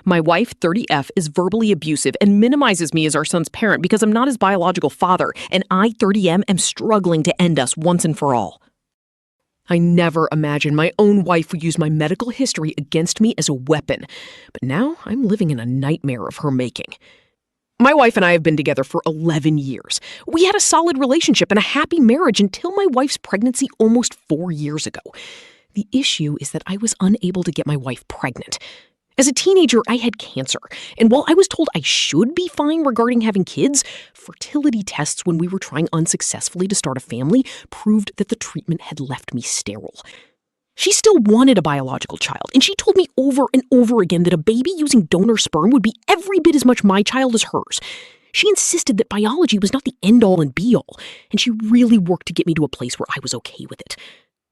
My wife, 30F, is verbally abusive and minimizes me as our son's parent because I'm not his biological father, and I, 30M, am struggling to end us once and for all. I never imagined my own wife would use my medical history against me as a weapon, but now I'm living in a nightmare of her making. My wife and I have been together for 11 years. We had a solid relationship and a happy marriage until my wife's pregnancy almost 4 years ago. The issue is that I was unable to get my wife pregnant. As a teenager, I had cancer, and while I was told I should be fine regarding having kids, fertility tests when we were trying unsuccessfully to start a family proved that the treatment had left me sterile. She still wanted a biological child, and she told me over and over again that a baby using donor sperm would be every bit as much my child as hers. She insisted that biology was not the end-all and be-all, and she really worked to get me to a place where I was okay with it.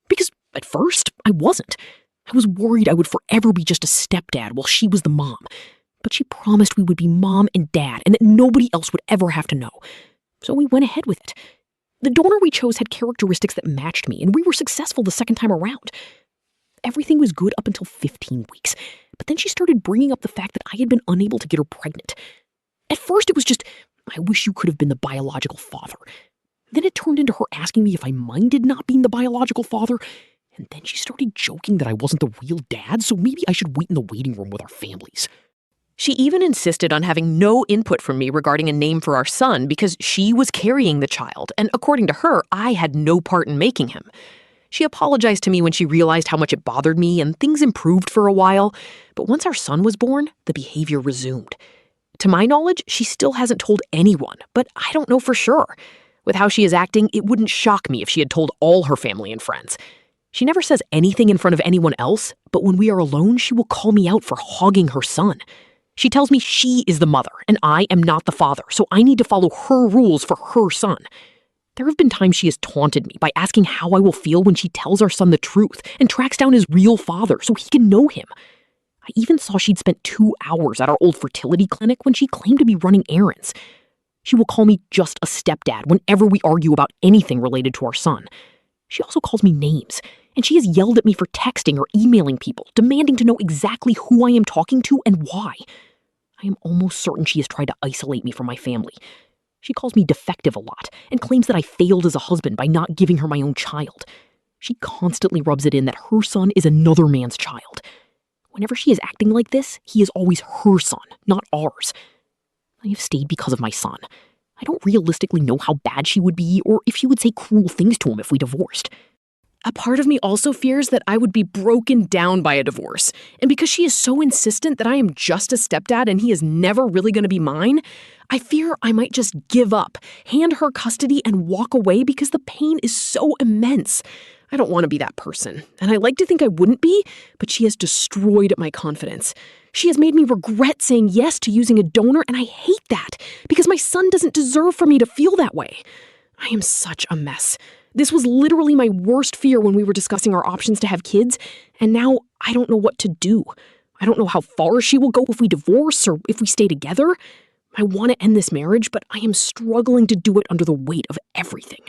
Because at first, I wasn't. I was worried I would forever be just a stepdad while she was the mom. But she promised we would be mom and dad and that nobody else would ever have to know. So we went ahead with it. The donor we chose had characteristics that matched me, and we were successful the second time around. Everything was good up until 15 weeks, but then she started bringing up the fact that I had been unable to get her pregnant. At first it was just, I wish you could have been the biological father. Then it turned into her asking me if I minded not being the biological father, and then she started joking that I wasn't the real dad, so maybe I should wait in the waiting room with our families. She even insisted on having no input from me regarding a name for our son because she was carrying the child, and according to her, I had no part in making him. She apologized to me when she realized how much it bothered me, and things improved for a while, but once our son was born, the behavior resumed. To my knowledge, she still hasn't told anyone, but I don't know for sure. With how she is acting, it wouldn't shock me if she had told all her family and friends. She never says anything in front of anyone else, but when we are alone, she will call me out for hogging her son. She tells me she is the mother, and I am not the father, so I need to follow her rules for her son. There have been times she has taunted me by asking how I will feel when she tells our son the truth and tracks down his real father so he can know him. I even saw she'd spent 2 hours at our old fertility clinic when she claimed to be running errands. She will call me just a stepdad whenever we argue about anything related to our son. She also calls me names, and she has yelled at me for texting or emailing people, demanding to know exactly who I am talking to and why. I am almost certain she has tried to isolate me from my family. She calls me defective a lot and claims that I failed as a husband by not giving her my own child. She constantly rubs it in that her son is another man's child. Whenever she is acting like this, he is always her son, not ours. I have stayed because of my son. I don't realistically know how bad she would be or if she would say cruel things to him if we divorced. A part of me also fears that I would be broken down by a divorce, and because she is so insistent that I am just a stepdad and he is never really going to be mine, I fear I might just give up, hand her custody, and walk away because the pain is so immense. I don't want to be that person, and I like to think I wouldn't be, but she has destroyed my confidence. She has made me regret saying yes to using a donor, and I hate that because my son doesn't deserve for me to feel that way. I am such a mess. This was literally my worst fear when we were discussing our options to have kids, and now I don't know what to do. I don't know how far she will go if we divorce or if we stay together. I want to end this marriage, but I am struggling to do it under the weight of everything.